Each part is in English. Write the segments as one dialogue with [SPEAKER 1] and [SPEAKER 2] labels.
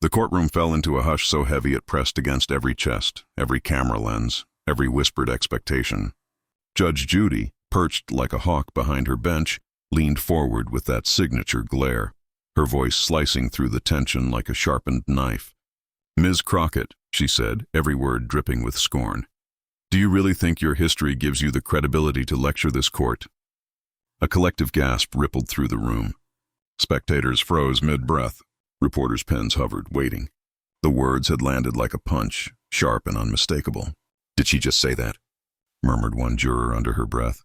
[SPEAKER 1] The courtroom fell into a hush so heavy it pressed against every chest, every camera lens, every whispered expectation. Judge Judy, perched like a hawk behind her bench, leaned forward with that signature glare, her voice slicing through the tension like a sharpened knife. "Ms. Crockett," she said, every word dripping with scorn, "do you really think your history gives you the credibility to lecture this court?" A collective gasp rippled through the room. Spectators froze mid-breath. Reporters' pens hovered, waiting. The words had landed like a punch, sharp and unmistakable. "Did she just say that?" murmured one juror under her breath.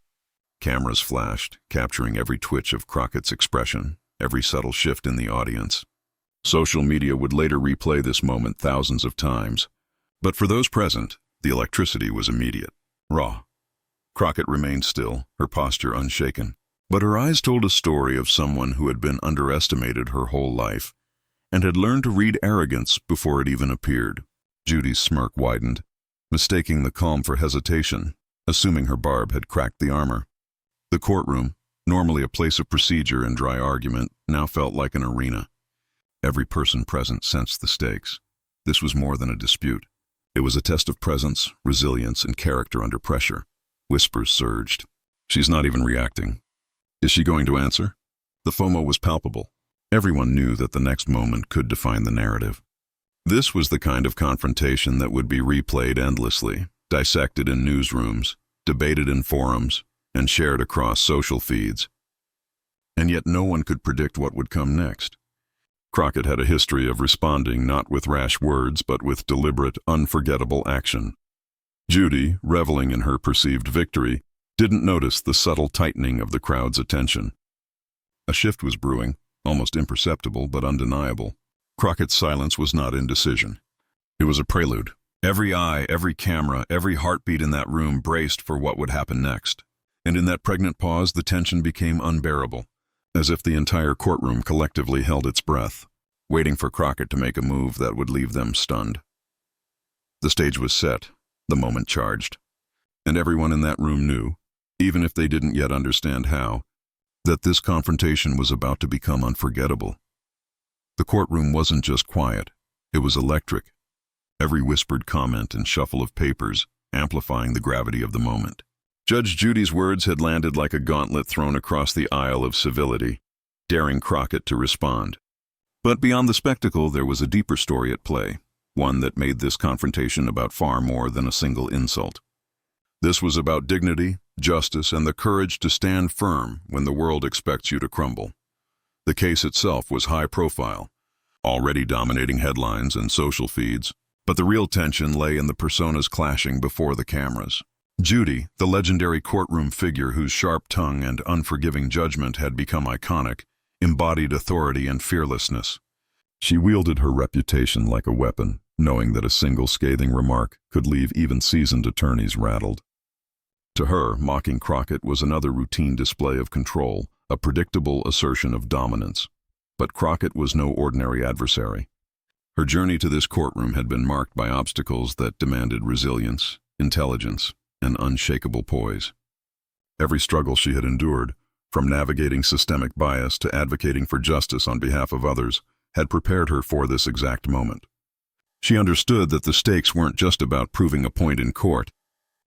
[SPEAKER 1] Cameras flashed, capturing every twitch of Crockett's expression, every subtle shift in the audience. Social media would later replay this moment thousands of times. But for those present, the electricity was immediate, raw. Crockett remained still, her posture unshaken. But her eyes told a story of someone who had been underestimated her whole life and had learned to read arrogance before it even appeared. Judy's smirk widened, mistaking the calm for hesitation, assuming her barb had cracked the armor. The courtroom, normally a place of procedure and dry argument, now felt like an arena. Every person present sensed the stakes. This was more than a dispute. It was a test of presence, resilience, and character under pressure. Whispers surged. "She's not even reacting. Is she going to answer?" The FOMO was palpable. Everyone knew that the next moment could define the narrative. This was the kind of confrontation that would be replayed endlessly, dissected in newsrooms, debated in forums, and shared across social feeds. And yet no one could predict what would come next. Crockett had a history of responding not with rash words but with deliberate, unforgettable action. Judy, reveling in her perceived victory, didn't notice the subtle tightening of the crowd's attention. A shift was brewing, almost imperceptible but undeniable. Crockett's silence was not indecision. It was a prelude. Every eye, every camera, every heartbeat in that room braced for what would happen next. And in that pregnant pause, the tension became unbearable, as if the entire courtroom collectively held its breath, waiting for Crockett to make a move that would leave them stunned. The stage was set, the moment charged, and everyone in that room knew, even if they didn't yet understand how, that this confrontation was about to become unforgettable. The courtroom wasn't just quiet, it was electric, every whispered comment and shuffle of papers amplifying the gravity of the moment. Judge Judy's words had landed like a gauntlet thrown across the aisle of civility, daring Crockett to respond. But beyond the spectacle, there was a deeper story at play, one that made this confrontation about far more than a single insult. This was about dignity, justice, and the courage to stand firm when the world expects you to crumble. The case itself was high profile, already dominating headlines and social feeds, but the real tension lay in the personas clashing before the cameras. Judy, the legendary courtroom figure whose sharp tongue and unforgiving judgment had become iconic, embodied authority and fearlessness. She wielded her reputation like a weapon, knowing that a single scathing remark could leave even seasoned attorneys rattled. To her, mocking Crockett was another routine display of control, a predictable assertion of dominance. But Crockett was no ordinary adversary. Her journey to this courtroom had been marked by obstacles that demanded resilience, intelligence, and unshakable poise. Every struggle she had endured, from navigating systemic bias to advocating for justice on behalf of others, had prepared her for this exact moment. She understood that the stakes weren't just about proving a point in court.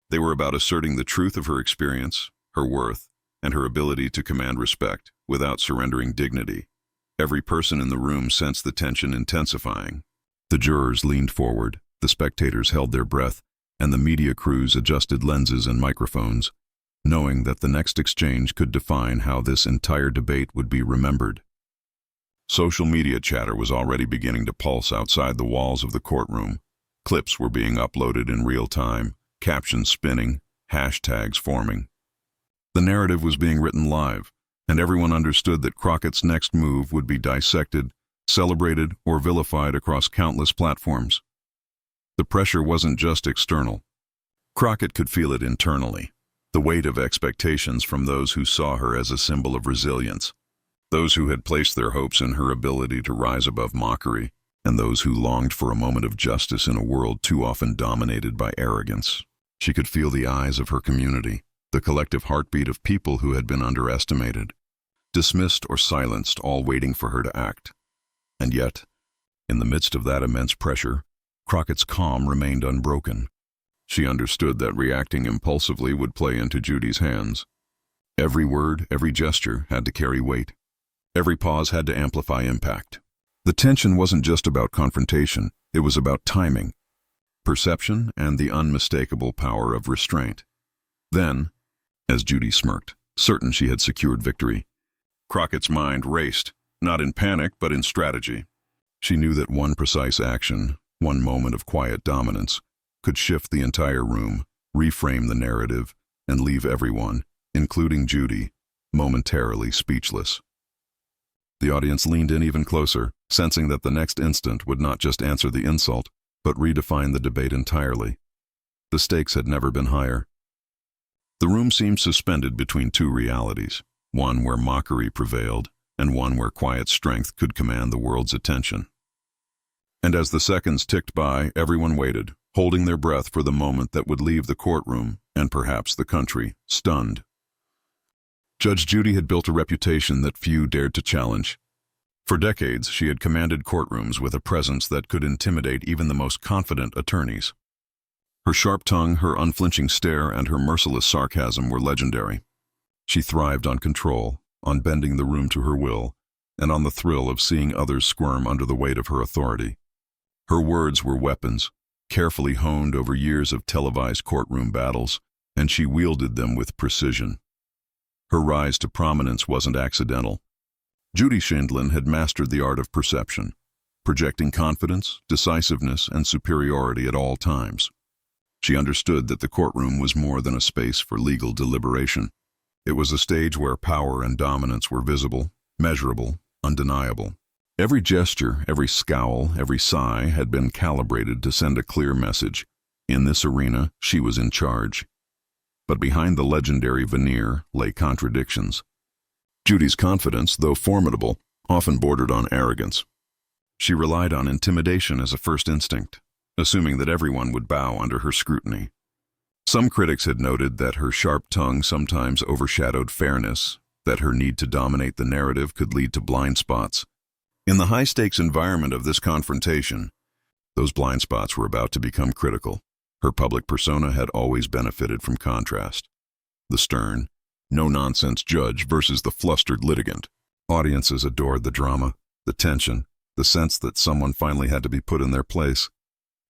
[SPEAKER 1] They were about asserting the truth of her experience, her worth, and her ability to command respect without surrendering dignity. Every person in the room sensed the tension intensifying. The jurors leaned forward, the spectators held their breath, and the media crews adjusted lenses and microphones, knowing that the next exchange could define how this entire debate would be remembered. Social media chatter was already beginning to pulse outside the walls of the courtroom. Clips were being uploaded in real time, captions spinning, hashtags forming. The narrative was being written live, and everyone understood that Crockett's next move would be dissected, celebrated, or vilified across countless platforms. The pressure wasn't just external. Crockett could feel it internally, the weight of expectations from those who saw her as a symbol of resilience, those who had placed their hopes in her ability to rise above mockery, and those who longed for a moment of justice in a world too often dominated by arrogance. She could feel the eyes of her community, the collective heartbeat of people who had been underestimated, dismissed or silenced, all waiting for her to act. And yet, In the midst of that immense pressure, Crockett's calm remained unbroken. She understood that reacting impulsively would play into Judy's hands. Every word, every gesture had to carry weight. Every pause had to amplify impact. The tension wasn't just about confrontation, it was about timing, perception, and the unmistakable power of restraint. Then, as Judy smirked, certain she had secured victory, Crockett's mind raced, not in panic but in strategy. She knew that one precise action, one moment of quiet dominance, could shift the entire room, reframe the narrative, and leave everyone, including Judy, momentarily speechless. The audience leaned in even closer, sensing that the next instant would not just answer the insult, but redefine the debate entirely. The stakes had never been higher. The room seemed suspended between two realities, one where mockery prevailed, and one where quiet strength could command the world's attention. And as the seconds ticked by, everyone waited, holding their breath for the moment that would leave the courtroom, and perhaps the country, stunned. Judge Judy had built a reputation that few dared to challenge. For decades, she had commanded courtrooms with a presence that could intimidate even the most confident attorneys. Her sharp tongue, her unflinching stare, and her merciless sarcasm were legendary. She thrived on control, on bending the room to her will, and on the thrill of seeing others squirm under the weight of her authority. Her words were weapons, carefully honed over years of televised courtroom battles, and she wielded them with precision. Her rise to prominence wasn't accidental. Judy Sheindlin had mastered the art of perception, projecting confidence, decisiveness, and superiority at all times. She understood that the courtroom was more than a space for legal deliberation. It was a stage where power and dominance were visible, measurable, undeniable. Every gesture, every scowl, every sigh had been calibrated to send a clear message. In this arena, she was in charge. But behind the legendary veneer lay contradictions. Judy's confidence, though formidable, often bordered on arrogance. She relied on intimidation as a first instinct, assuming that everyone would bow under her scrutiny. Some critics had noted that her sharp tongue sometimes overshadowed fairness, that her need to dominate the narrative could lead to blind spots. In the high-stakes environment of this confrontation, those blind spots were about to become critical. Her public persona had always benefited from contrast. The stern, no-nonsense judge versus the flustered litigant. Audiences adored the drama, the tension, the sense that someone finally had to be put in their place.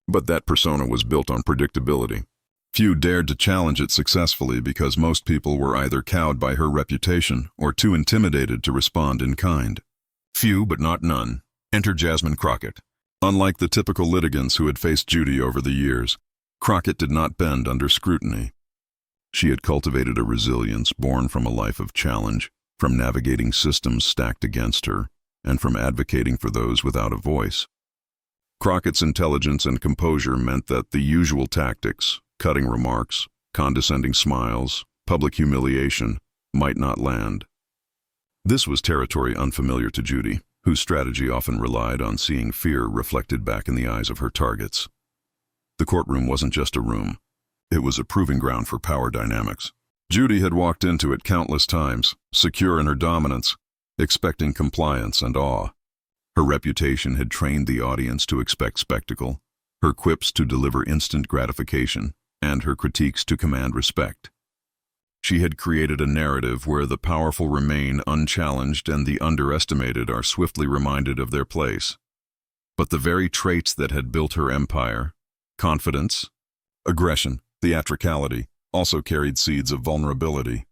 [SPEAKER 1] But that persona was built on predictability. Few dared to challenge it successfully because most people were either cowed by her reputation or too intimidated to respond in kind. Few, but not none, entered Jasmine Crockett. Unlike the typical litigants who had faced Judy over the years, Crockett did not bend under scrutiny. She had cultivated a resilience born from a life of challenge, from navigating systems stacked against her, and from advocating for those without a voice. Crockett's intelligence and composure meant that the usual tactics, cutting remarks, condescending smiles, public humiliation, might not land. This was territory unfamiliar to Judy, whose strategy often relied on seeing fear reflected back in the eyes of her targets. The courtroom wasn't just a room. It was a proving ground for power dynamics. Judy had walked into it countless times, secure in her dominance, expecting compliance and awe. Her reputation had trained the audience to expect spectacle, her quips to deliver instant gratification, and her critiques to command respect. She had created a narrative where the powerful remain unchallenged and the underestimated are swiftly reminded of their place. But the very traits that had built her empire, confidence, aggression, theatricality, also carried seeds of vulnerability.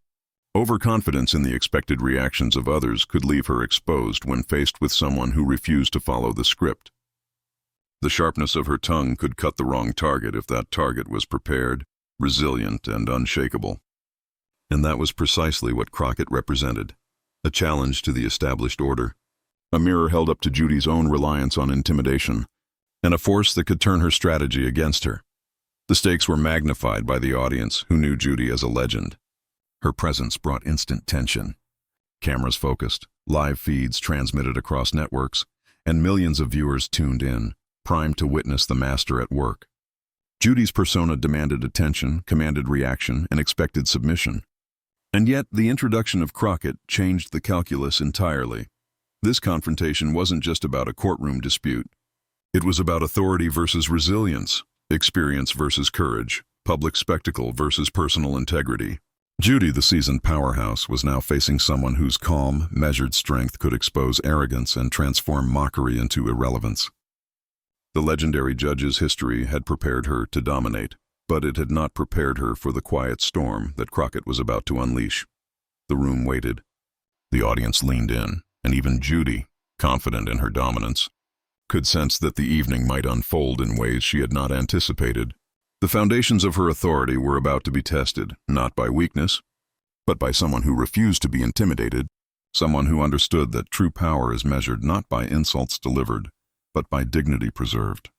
[SPEAKER 1] Overconfidence in the expected reactions of others could leave her exposed when faced with someone who refused to follow the script. The sharpness of her tongue could cut the wrong target if that target was prepared, resilient, and unshakable. And that was precisely what Crockett represented, a challenge to the established order, a mirror held up to Judy's own reliance on intimidation, and a force that could turn her strategy against her. The stakes were magnified by the audience, who knew Judy as a legend. Her presence brought instant tension. Cameras focused, live feeds transmitted across networks, and millions of viewers tuned in, primed to witness the master at work. Judy's persona demanded attention, commanded reaction, and expected submission. And yet, the introduction of Crockett changed the calculus entirely. This confrontation wasn't just about a courtroom dispute. It was about authority versus resilience, experience versus courage, public spectacle versus personal integrity. Judy, the seasoned powerhouse, was now facing someone whose calm, measured strength could expose arrogance and transform mockery into irrelevance. The legendary judge's history had prepared her to dominate, but it had not prepared her for the quiet storm that Crockett was about to unleash. The room waited. The audience leaned in, and even Judy, confident in her dominance, could sense that the evening might unfold in ways she had not anticipated. The foundations of her authority were about to be tested, not by weakness, but by someone who refused to be intimidated, someone who understood that true power is measured not by insults delivered, but by dignity preserved.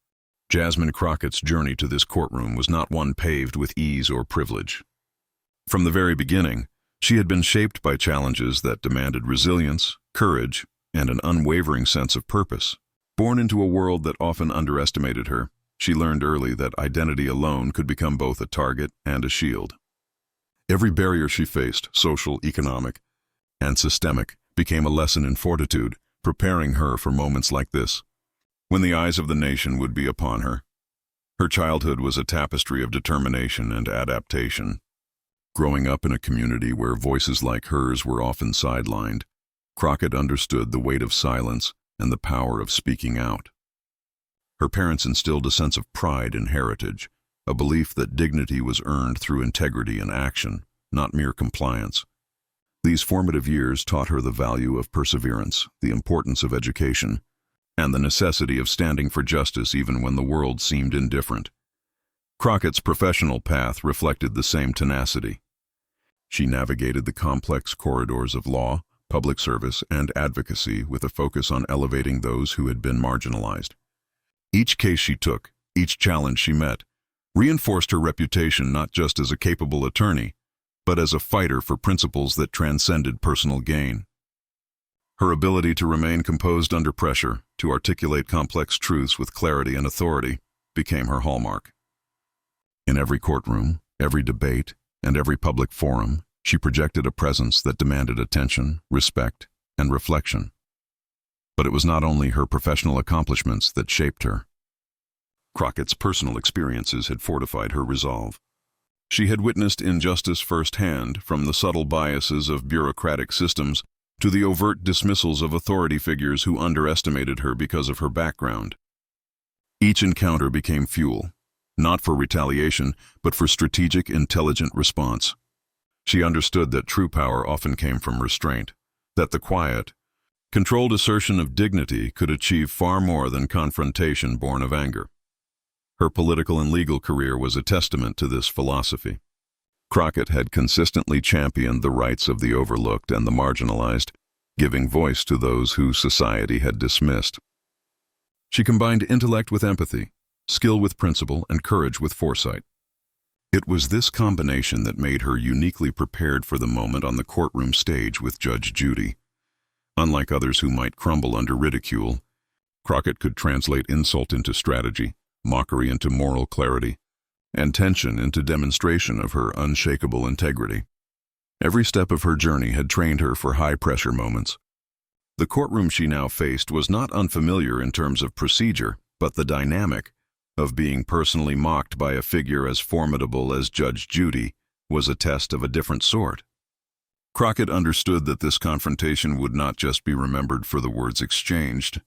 [SPEAKER 1] Jasmine Crockett's journey to this courtroom was not one paved with ease or privilege. From the very beginning, she had been shaped by challenges that demanded resilience, courage, and an unwavering sense of purpose. Born into a world that often underestimated her, she learned early that identity alone could become both a target and a shield. Every barrier she faced, social, economic, and systemic, became a lesson in fortitude, preparing her for moments like this, when the eyes of the nation would be upon her. Her childhood was a tapestry of determination and adaptation. Growing up in a community where voices like hers were often sidelined, Crockett understood the weight of silence and the power of speaking out. Her parents instilled a sense of pride in heritage, a belief that dignity was earned through integrity and action, not mere compliance. These formative years taught her the value of perseverance, the importance of education, and the necessity of standing for justice even when the world seemed indifferent. Crockett's professional path reflected the same tenacity. She navigated the complex corridors of law, public service, and advocacy with a focus on elevating those who had been marginalized. Each case she took, each challenge she met, reinforced her reputation not just as a capable attorney, but as a fighter for principles that transcended personal gain. Her ability to remain composed under pressure, to articulate complex truths with clarity and authority, became her hallmark. In every courtroom, every debate, and every public forum, she projected a presence that demanded attention, respect, and reflection. But it was not only her professional accomplishments that shaped her. Crockett's personal experiences had fortified her resolve. She had witnessed injustice firsthand, from the subtle biases of bureaucratic systems to the overt dismissals of authority figures who underestimated her because of her background. Each encounter became fuel, not for retaliation, but for strategic, intelligent response. She understood that true power often came from restraint, that the quiet, controlled assertion of dignity could achieve far more than confrontation born of anger. Her political and legal career was a testament to this philosophy. Crockett had consistently championed the rights of the overlooked and the marginalized, giving voice to those who society had dismissed. She combined intellect with empathy, skill with principle, and courage with foresight. It was this combination that made her uniquely prepared for the moment on the courtroom stage with Judge Judy. Unlike others who might crumble under ridicule, Crockett could translate insult into strategy, mockery into moral clarity, and tension into demonstration of her unshakable integrity. Every step of her journey had trained her for high-pressure moments. The courtroom she now faced was not unfamiliar in terms of procedure, but the dynamic of being personally mocked by a figure as formidable as Judge Judy was a test of a different sort. Crockett understood that this confrontation would not just be remembered for the words exchanged,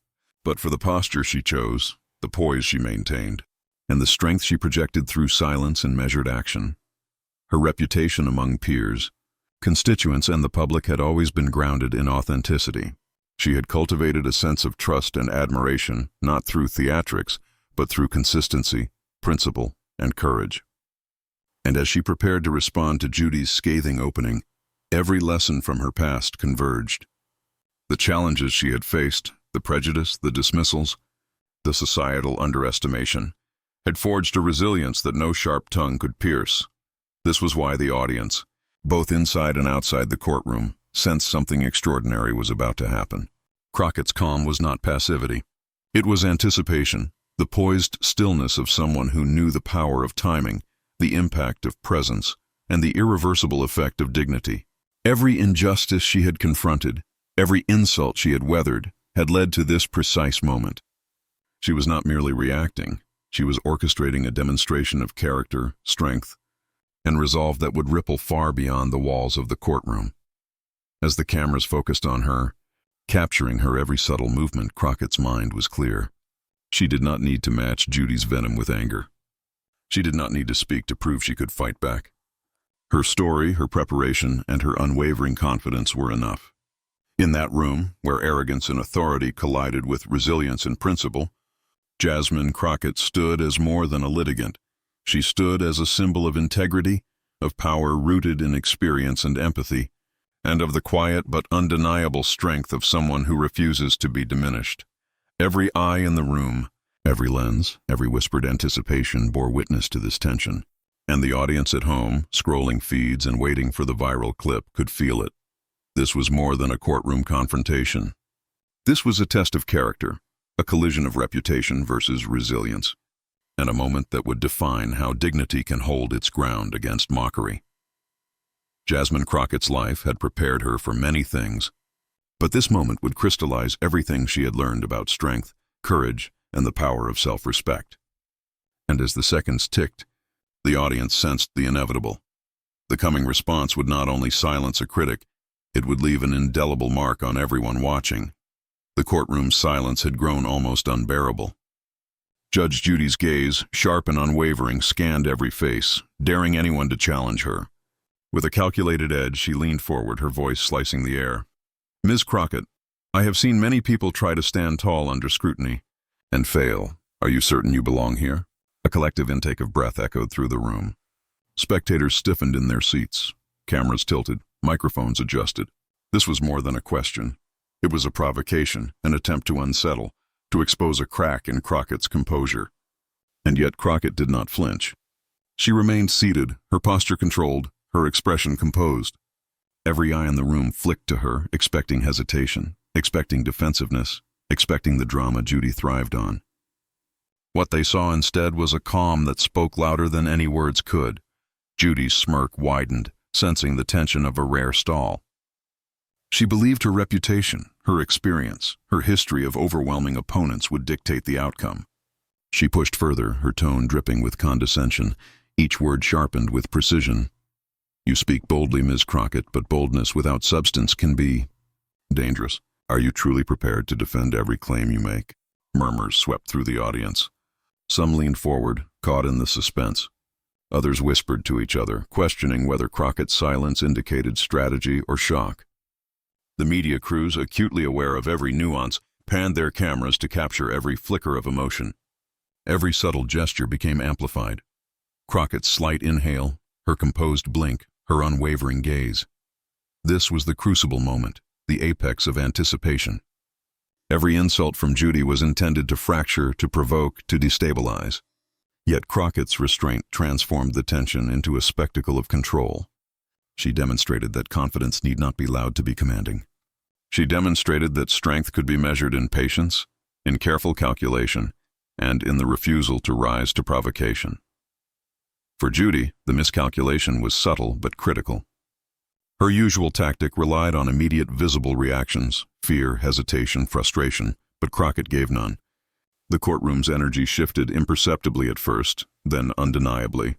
[SPEAKER 1] but for the posture she chose, the poise she maintained, and the strength she projected through silence and measured action. Her reputation among peers, constituents, and the public had always been grounded in authenticity. She had cultivated a sense of trust and admiration, not through theatrics, but through consistency, principle, and courage. And as she prepared to respond to Judy's scathing opening, every lesson from her past converged. The challenges she had faced, the prejudice, the dismissals, the societal underestimation, had forged a resilience that no sharp tongue could pierce. This was why the audience, both inside and outside the courtroom, sensed something extraordinary was about to happen. Crockett's calm was not passivity. It was anticipation, the poised stillness of someone who knew the power of timing, the impact of presence, and the irreversible effect of dignity. Every injustice she had confronted, every insult she had weathered, had led to this precise moment. She was not merely reacting, she was orchestrating a demonstration of character, strength, and resolve that would ripple far beyond the walls of the courtroom. As the cameras focused on her, capturing her every subtle movement, Crockett's mind was clear. She did not need to match Judy's venom with anger. She did not need to speak to prove she could fight back. Her story, her preparation, and her unwavering confidence were enough. In that room, where arrogance and authority collided with resilience and principle, Jasmine Crockett stood as more than a litigant. She stood as a symbol of integrity, of power rooted in experience and empathy, and of the quiet but undeniable strength of someone who refuses to be diminished. Every eye in the room, every lens, every whispered anticipation bore witness to this tension, and the audience at home, scrolling feeds and waiting for the viral clip, could feel it. This was more than a courtroom confrontation. This was a test of character, a collision of reputation versus resilience, and a moment that would define how dignity can hold its ground against mockery. Jasmine Crockett's life had prepared her for many things, but this moment would crystallize everything she had learned about strength, courage, and the power of self-respect. And as the seconds ticked, the audience sensed the inevitable. The coming response would not only silence a critic, it would leave an indelible mark on everyone watching. The courtroom's silence had grown almost unbearable. Judge Judy's gaze, sharp and unwavering, scanned every face, daring anyone to challenge her. With a calculated edge, she leaned forward, her voice slicing the air. "Ms. Crockett, I have seen many people try to stand tall under scrutiny and fail. Are you certain you belong here?" A collective intake of breath echoed through the room. Spectators stiffened in their seats. Cameras tilted, microphones adjusted. This was more than a question. It was a provocation, an attempt to unsettle, to expose a crack in Crockett's composure. And yet Crockett did not flinch. She remained seated, her posture controlled, her expression composed. Every eye in the room flicked to her, expecting hesitation, expecting defensiveness, expecting the drama Judy thrived on. What they saw instead was a calm that spoke louder than any words could. Judy's smirk widened, sensing the tension of a rare stall. She believed her reputation, her experience, her history of overwhelming opponents would dictate the outcome. She pushed further, her tone dripping with condescension, each word sharpened with precision. "You speak boldly, Ms. Crockett, but boldness without substance can be dangerous. Are you truly prepared to defend every claim you make?" Murmurs swept through the audience. Some leaned forward, caught in the suspense. Others whispered to each other, questioning whether Crockett's silence indicated strategy or shock. The media crews, acutely aware of every nuance, panned their cameras to capture every flicker of emotion. Every subtle gesture became amplified. Crockett's slight inhale, her composed blink, her unwavering gaze. This was the crucible moment, the apex of anticipation. Every insult from Judy was intended to fracture, to provoke, to destabilize. Yet Crockett's restraint transformed the tension into a spectacle of control. She demonstrated that confidence need not be loud to be commanding. She demonstrated that strength could be measured in patience, in careful calculation, and in the refusal to rise to provocation. For Judy, the miscalculation was subtle but critical. Her usual tactic relied on immediate visible reactions, fear, hesitation, frustration, but Crockett gave none. The courtroom's energy shifted imperceptibly at first, then undeniably.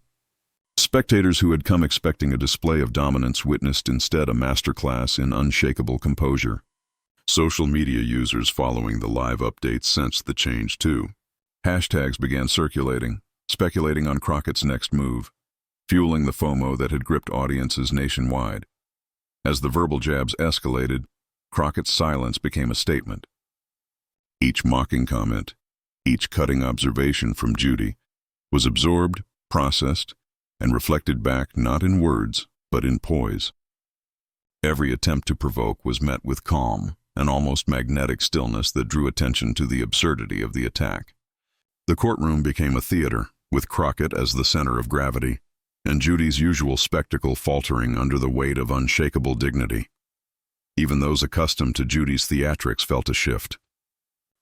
[SPEAKER 1] Spectators who had come expecting a display of dominance witnessed instead a masterclass in unshakable composure. Social media users following the live updates sensed the change too. Hashtags began circulating, speculating on Crockett's next move, fueling the FOMO that had gripped audiences nationwide. As the verbal jabs escalated, Crockett's silence became a statement. Each mocking comment, each cutting observation from Judy, was absorbed, processed, and reflected back not in words, but in poise. Every attempt to provoke was met with calm, an almost magnetic stillness that drew attention to the absurdity of the attack. The courtroom became a theater, with Crockett as the center of gravity, and Judy's usual spectacle faltering under the weight of unshakable dignity. Even those accustomed to Judy's theatrics felt a shift.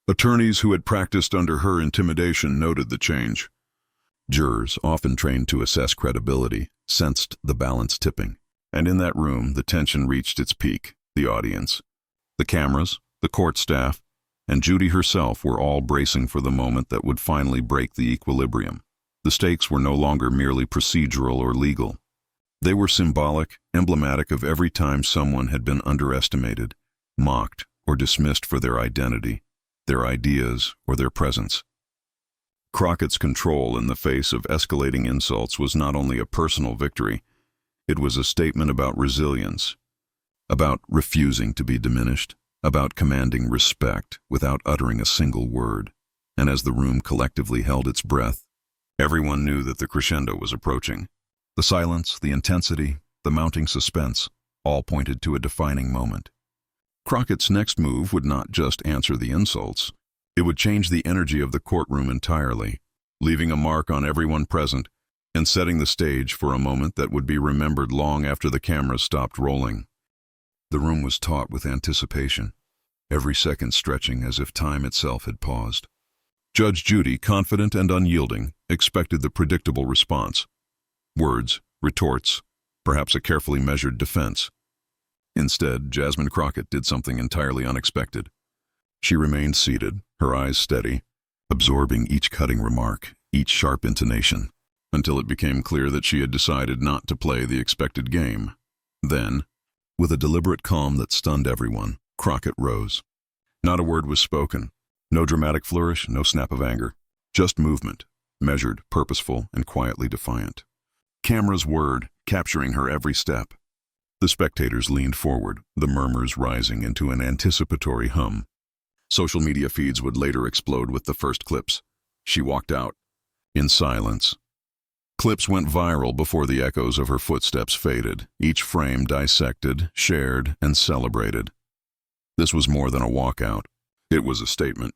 [SPEAKER 1] Attorneys who had practiced under her intimidation noted the change. Jurors, often trained to assess credibility, sensed the balance tipping. And in that room, the tension reached its peak, the audience, the cameras, the court staff, and Judy herself were all bracing for the moment that would finally break the equilibrium. The stakes were no longer merely procedural or legal. They were symbolic, emblematic of every time someone had been underestimated, mocked, or dismissed for their identity, their ideas, or their presence. Crockett's control in the face of escalating insults was not only a personal victory, it was a statement about resilience, about refusing to be diminished, about commanding respect without uttering a single word. And as the room collectively held its breath, everyone knew that the crescendo was approaching. The silence, the intensity, the mounting suspense, all pointed to a defining moment. Crockett's next move would not just answer the insults. It would change the energy of the courtroom entirely, leaving a mark on everyone present and setting the stage for a moment that would be remembered long after the cameras stopped rolling. The room was taut with anticipation, every second stretching as if time itself had paused. Judge Judy, confident and unyielding, expected the predictable response. Words, retorts, perhaps a carefully measured defense. Instead, Jasmine Crockett did something entirely unexpected. She remained seated, her eyes steady, absorbing each cutting remark, each sharp intonation, until it became clear that she had decided not to play the expected game. Then, with a deliberate calm that stunned everyone, Crockett rose. Not a word was spoken. No dramatic flourish, no snap of anger. Just movement, measured, purposeful, and quietly defiant. Cameras whirred, capturing her every step. The spectators leaned forward, the murmurs rising into an anticipatory hum. Social media feeds would later explode with the first clips. She walked out, in silence. Clips went viral before the echoes of her footsteps faded, each frame dissected, shared, and celebrated. This was more than a walkout. It was a statement.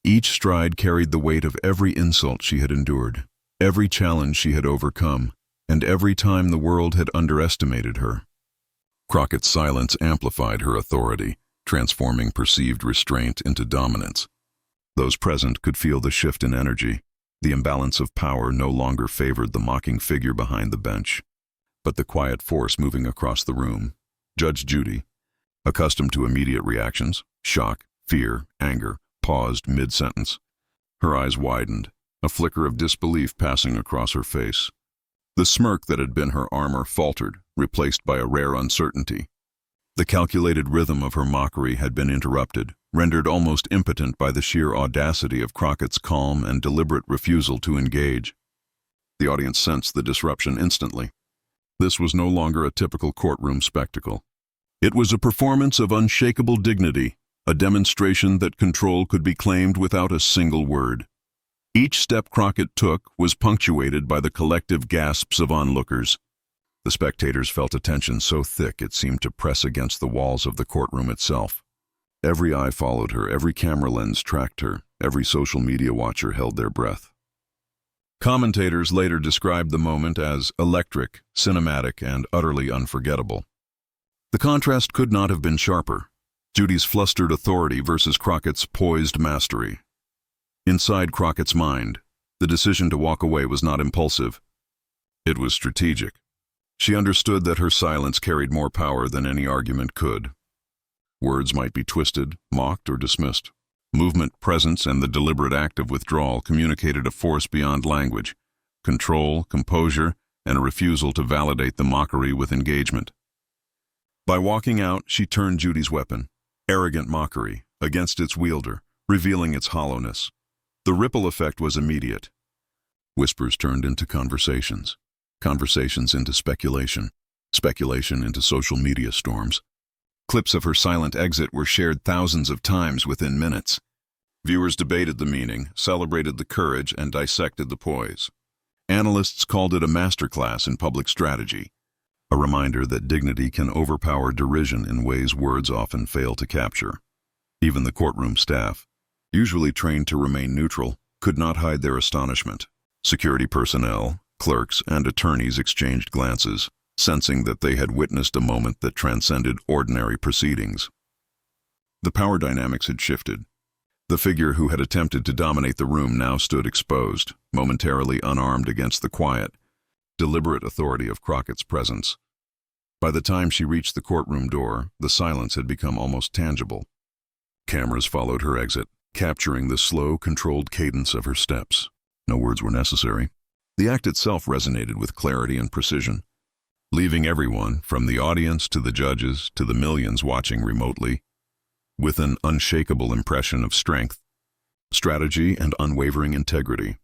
[SPEAKER 1] Each stride carried the weight of every insult she had endured, every challenge she had overcome, and every time the world had underestimated her. Crockett's silence amplified her authority, transforming perceived restraint into dominance. Those present could feel the shift in energy. The imbalance of power no longer favored the mocking figure behind the bench, but the quiet force moving across the room. Judge Judy, accustomed to immediate reactions, shock, fear, anger, paused mid-sentence. Her eyes widened, a flicker of disbelief passing across her face. The smirk that had been her armor faltered, replaced by a rare uncertainty. The calculated rhythm of her mockery had been interrupted, rendered almost impotent by the sheer audacity of Crockett's calm and deliberate refusal to engage. The audience sensed the disruption instantly. This was no longer a typical courtroom spectacle. It was a performance of unshakable dignity, a demonstration that control could be claimed without a single word. Each step Crockett took was punctuated by the collective gasps of onlookers. The spectators felt a tension so thick it seemed to press against the walls of the courtroom itself. Every eye followed her, every camera lens tracked her, every social media watcher held their breath. Commentators later described the moment as electric, cinematic, and utterly unforgettable. The contrast could not have been sharper. Judy's flustered authority versus Crockett's poised mastery. Inside Crockett's mind, the decision to walk away was not impulsive. It was strategic. She understood that her silence carried more power than any argument could. Words might be twisted, mocked, or dismissed. Movement, presence, and the deliberate act of withdrawal communicated a force beyond language, control, composure, and a refusal to validate the mockery with engagement. By walking out, she turned Judy's weapon, arrogant mockery, against its wielder, revealing its hollowness. The ripple effect was immediate. Whispers turned into conversations, conversations into speculation, speculation into social media storms. Clips of her silent exit were shared thousands of times within minutes. Viewers debated the meaning, celebrated the courage, and dissected the poise. Analysts called it a masterclass in public strategy, a reminder that dignity can overpower derision in ways words often fail to capture. Even the courtroom staff, usually trained to remain neutral, could not hide their astonishment. Security personnel, clerks, and attorneys exchanged glances, sensing that they had witnessed a moment that transcended ordinary proceedings. The power dynamics had shifted. The figure who had attempted to dominate the room now stood exposed, momentarily unarmed against the quiet, deliberate authority of Crockett's presence. By the time she reached the courtroom door, the silence had become almost tangible. cameras followed her exit, capturing the slow, controlled cadence of her steps. No words were necessary. The act itself resonated with clarity and precision, leaving everyone, from the audience to the judges to the millions watching remotely, with an unshakable impression of strength, strategy, and unwavering integrity.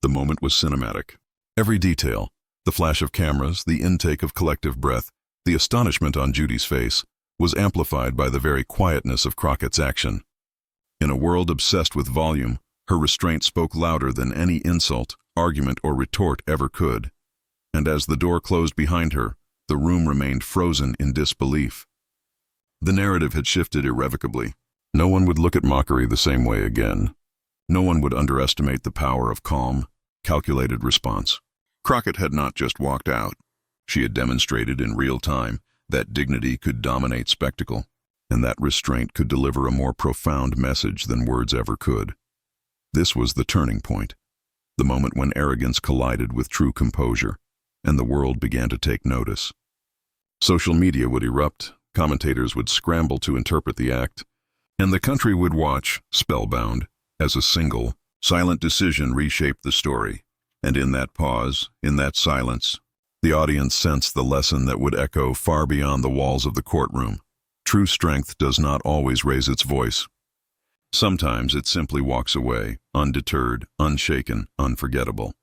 [SPEAKER 1] The moment was cinematic. Every detail, the flash of cameras, the intake of collective breath, the astonishment on Judy's face, was amplified by the very quietness of Crockett's action. In a world obsessed with volume, her restraint spoke louder than any insult, argument, or retort ever could. And as the door closed behind her, the room remained frozen in disbelief. The narrative had shifted irrevocably. No one would look at mockery the same way again. No one would underestimate the power of calm, calculated response. Crockett had not just walked out. She had demonstrated in real time that dignity could dominate spectacle, and that restraint could deliver a more profound message than words ever could. This was the turning point, the moment when arrogance collided with true composure, and the world began to take notice. Social media would erupt, commentators would scramble to interpret the act, and the country would watch, spellbound, as a single, silent decision reshaped the story. And in that pause, in that silence, the audience sensed the lesson that would echo far beyond the walls of the courtroom. True strength does not always raise its voice. Sometimes it simply walks away, undeterred, unshaken, unforgettable.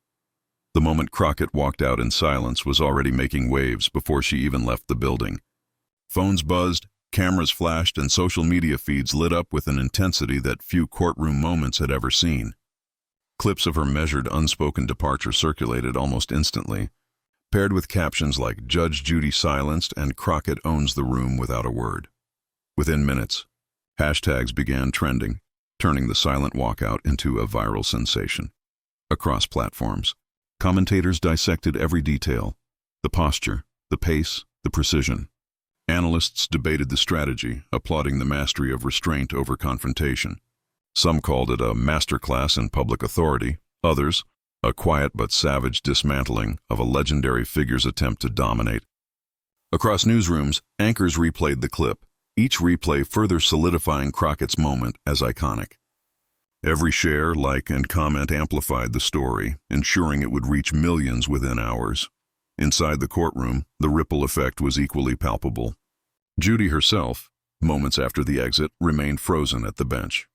[SPEAKER 1] The moment Crockett walked out in silence was already making waves before she even left the building. Phones buzzed, cameras flashed, and social media feeds lit up with an intensity that few courtroom moments had ever seen. Clips of her measured, unspoken departure circulated almost instantly, paired with captions like "Judge Judy silenced" and "Crockett owns the room without a word." Within minutes, hashtags began trending, turning the silent walkout into a viral sensation. Across platforms, commentators dissected every detail: the posture, the pace, the precision. Analysts debated the strategy, applauding the mastery of restraint over confrontation. Some called it a masterclass in public authority, others, a quiet but savage dismantling of a legendary figure's attempt to dominate. Across newsrooms, anchors replayed the clip, each replay further solidifying Crockett's moment as iconic. Every share, like, and comment amplified the story, ensuring it would reach millions within hours. Inside the courtroom, the ripple effect was equally palpable. Judy herself, moments after the exit, remained frozen at the bench.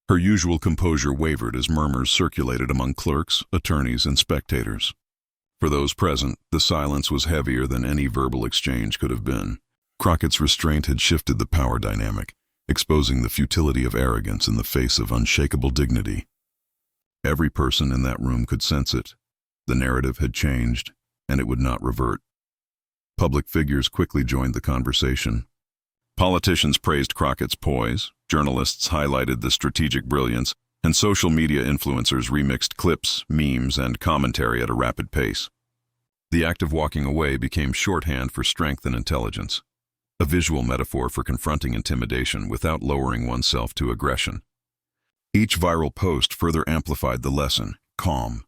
[SPEAKER 1] Her usual composure wavered as murmurs circulated among clerks, attorneys, and spectators. For those present, the silence was heavier than any verbal exchange could have been. Crockett's restraint had shifted the power dynamic, exposing the futility of arrogance in the face of unshakable dignity. Every person in that room could sense it. The narrative had changed, and it would not revert. Public figures quickly joined the conversation. Politicians praised Crockett's poise, journalists highlighted the strategic brilliance, and social media influencers remixed clips, memes, and commentary at a rapid pace. The act of walking away became shorthand for strength and intelligence, a visual metaphor for confronting intimidation without lowering oneself to aggression. Each viral post further amplified the lesson: calm,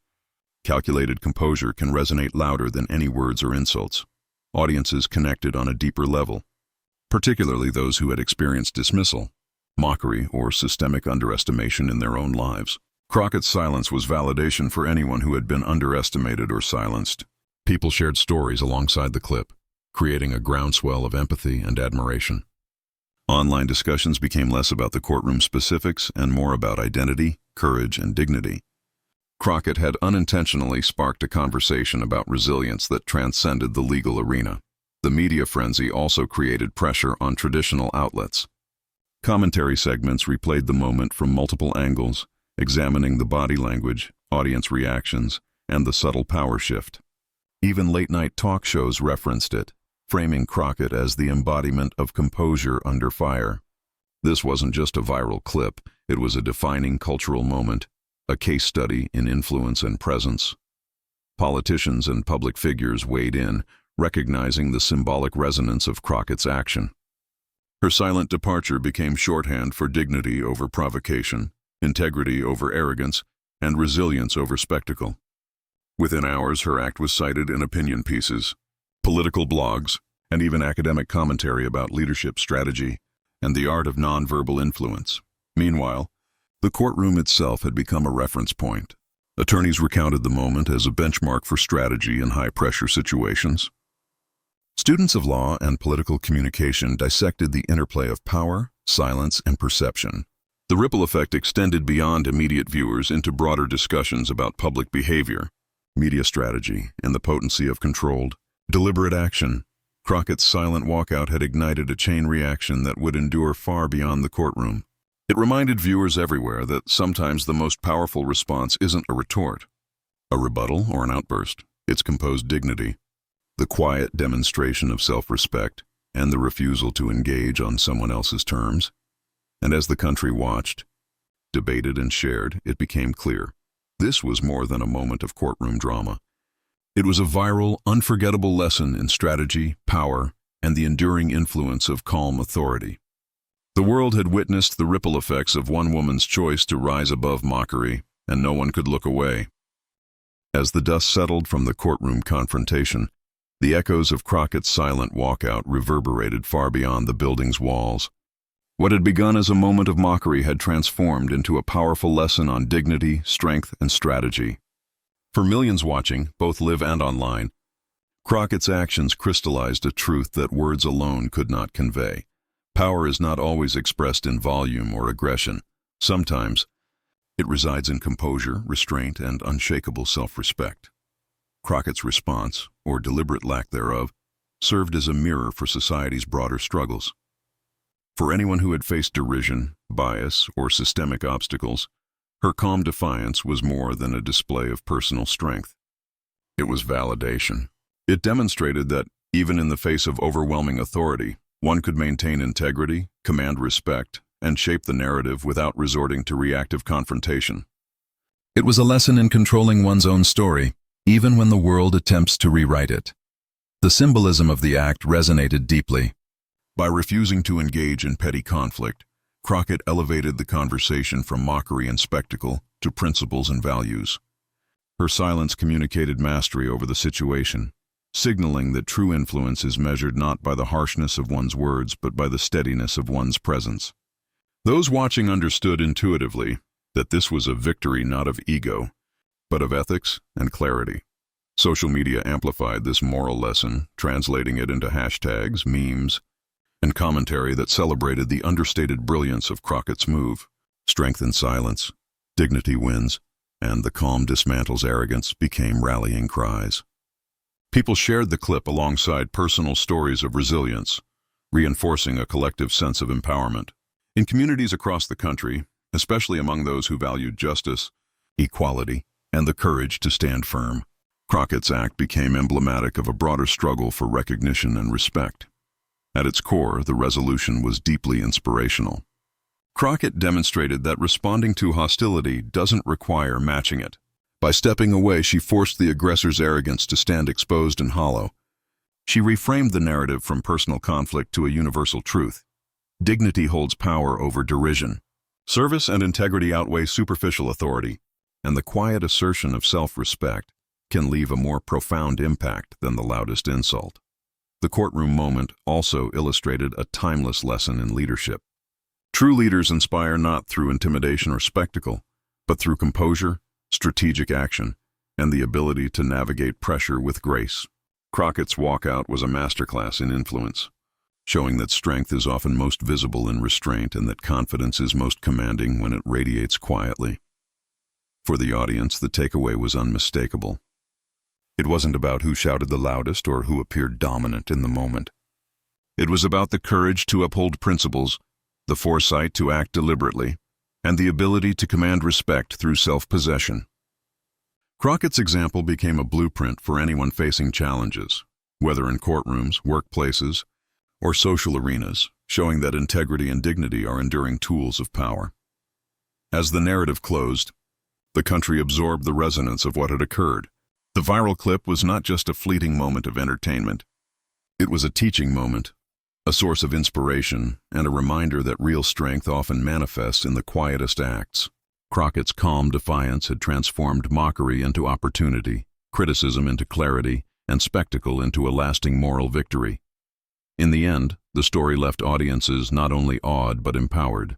[SPEAKER 1] calculated composure can resonate louder than any words or insults. Audiences connected on a deeper level, particularly those who had experienced dismissal, mockery, or systemic underestimation in their own lives. Crockett's silence was validation for anyone who had been underestimated or silenced. People shared stories alongside the clip, creating a groundswell of empathy and admiration. Online discussions became less about the courtroom specifics and more about identity, courage, and dignity. Crockett had unintentionally sparked a conversation about resilience that transcended the legal arena. The media frenzy also created pressure on traditional outlets. Commentary segments replayed the moment from multiple angles, examining the body language, audience reactions, and the subtle power shift. Even late-night talk shows referenced it, framing Crockett as the embodiment of composure under fire. This wasn't just a viral clip, it was a defining cultural moment, a case study in influence and presence. Politicians and public figures weighed in, recognizing the symbolic resonance of Crockett's action. Her silent departure became shorthand for dignity over provocation, integrity over arrogance, and resilience over spectacle. Within hours, her act was cited in opinion pieces, political blogs, and even academic commentary about leadership strategy and the art of nonverbal influence. Meanwhile, the courtroom itself had become a reference point. Attorneys recounted the moment as a benchmark for strategy in high-pressure situations. Students of law and political communication dissected the interplay of power, silence, and perception. The ripple effect extended beyond immediate viewers into broader discussions about public behavior, media strategy, and the potency of controlled, deliberate action. Crockett's silent walkout had ignited a chain reaction that would endure far beyond the courtroom. It reminded viewers everywhere that sometimes the most powerful response isn't a retort, a rebuttal, or an outburst. It's composed dignity, the quiet demonstration of self-respect, and the refusal to engage on someone else's terms. And as the country watched, debated, and shared, it became clear. This was more than a moment of courtroom drama. It was a viral, unforgettable lesson in strategy, power, and the enduring influence of calm authority. The world had witnessed the ripple effects of one woman's choice to rise above mockery, and no one could look away. As the dust settled from the courtroom confrontation, the echoes of Crockett's silent walkout reverberated far beyond the building's walls. What had begun as a moment of mockery had transformed into a powerful lesson on dignity, strength, and strategy. For millions watching, both live and online, Crockett's actions crystallized a truth that words alone could not convey. Power is not always expressed in volume or aggression. Sometimes, it resides in composure, restraint, and unshakable self-respect. Crockett's response, or deliberate lack thereof, served as a mirror for society's broader struggles. For anyone who had faced derision, bias, or systemic obstacles, her calm defiance was more than a display of personal strength. It was validation. It demonstrated that, even in the face of overwhelming authority, one could maintain integrity, command respect, and shape the narrative without resorting to reactive confrontation. It was a lesson in controlling one's own story, even when the world attempts to rewrite it. The symbolism of the act resonated deeply. By refusing to engage in petty conflict, Crockett elevated the conversation from mockery and spectacle to principles and values. Her silence communicated mastery over the situation, signaling that true influence is measured not by the harshness of one's words but by the steadiness of one's presence. Those watching understood intuitively that this was a victory not of ego, but of ethics and clarity. Social media amplified this moral lesson, translating it into hashtags, memes, and commentary that celebrated the understated brilliance of Crockett's move. Strength in silence, dignity wins, and the calm dismantles arrogance became rallying cries. People shared the clip alongside personal stories of resilience, reinforcing a collective sense of empowerment. In communities across the country, especially among those who valued justice, equality, and the courage to stand firm, Crockett's act became emblematic of a broader struggle for recognition and respect. At its core, the resolution was deeply inspirational. Crockett demonstrated that responding to hostility doesn't require matching it. By stepping away, she forced the aggressor's arrogance to stand exposed and hollow. She reframed the narrative from personal conflict to a universal truth. Dignity holds power over derision. Service and integrity outweigh superficial authority, and the quiet assertion of self-respect can leave a more profound impact than the loudest insult. The courtroom moment also illustrated a timeless lesson in leadership. True leaders inspire not through intimidation or spectacle, but through composure, strategic action, and the ability to navigate pressure with grace. Crockett's walkout was a masterclass in influence, showing that strength is often most visible in restraint and that confidence is most commanding when it radiates quietly. For the audience, the takeaway was unmistakable. It wasn't about who shouted the loudest or who appeared dominant in the moment. It was about the courage to uphold principles, the foresight to act deliberately, and the ability to command respect through self-possession. Crockett's example became a blueprint for anyone facing challenges, whether in courtrooms, workplaces, or social arenas, showing that integrity and dignity are enduring tools of power. As the narrative closed, the country absorbed the resonance of what had occurred. The viral clip was not just a fleeting moment of entertainment. It was a teaching moment, a source of inspiration, and a reminder that real strength often manifests in the quietest acts. Crockett's calm defiance had transformed mockery into opportunity, criticism into clarity, and spectacle into a lasting moral victory. In the end, the story left audiences not only awed but empowered.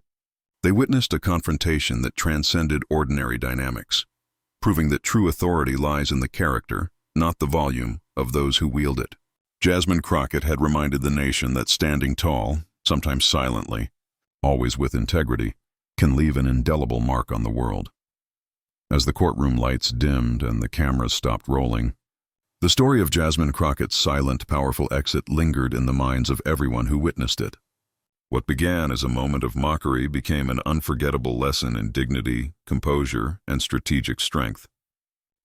[SPEAKER 1] They witnessed a confrontation that transcended ordinary dynamics, proving that true authority lies in the character, not the volume, of those who wield it. Jasmine Crockett had reminded the nation that standing tall, sometimes silently, always with integrity, can leave an indelible mark on the world. As the courtroom lights dimmed and the cameras stopped rolling, the story of Jasmine Crockett's silent, powerful exit lingered in the minds of everyone who witnessed it. What began as a moment of mockery became an unforgettable lesson in dignity, composure, and strategic strength.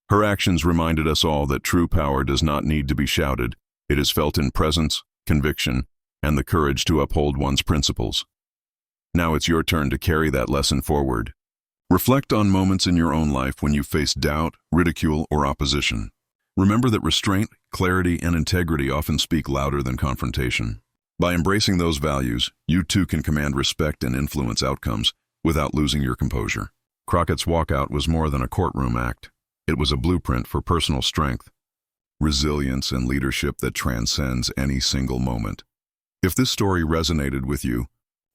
[SPEAKER 1] Her actions reminded us all that true power does not need to be shouted. It is felt in presence, conviction, and the courage to uphold one's principles. Now it's your turn to carry that lesson forward. Reflect on moments in your own life when you faced doubt, ridicule, or opposition. Remember that restraint, clarity, and integrity often speak louder than confrontation. By embracing those values, you too can command respect and influence outcomes without losing your composure. Crockett's walkout was more than a courtroom act. It was a blueprint for personal strength, resilience, and leadership that transcends any single moment. If this story resonated with you,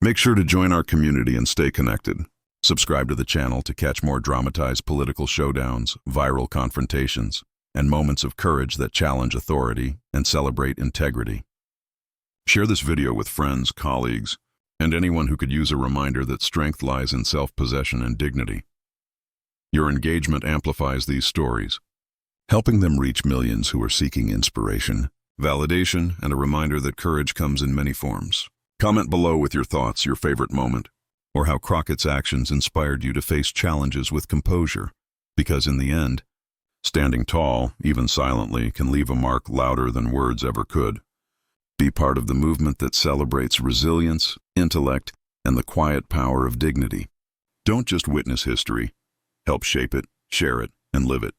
[SPEAKER 1] make sure to join our community and stay connected. Subscribe to the channel to catch more dramatized political showdowns, viral confrontations, and moments of courage that challenge authority and celebrate integrity. Share this video with friends, colleagues, and anyone who could use a reminder that strength lies in self-possession and dignity. Your engagement amplifies these stories, helping them reach millions who are seeking inspiration, validation, and a reminder that courage comes in many forms. Comment below with your thoughts, your favorite moment, or how Crockett's actions inspired you to face challenges with composure, because in the end, standing tall, even silently, can leave a mark louder than words ever could. Be part of the movement that celebrates resilience, intellect, and the quiet power of dignity. Don't just witness history. Help shape it, share it, and live it.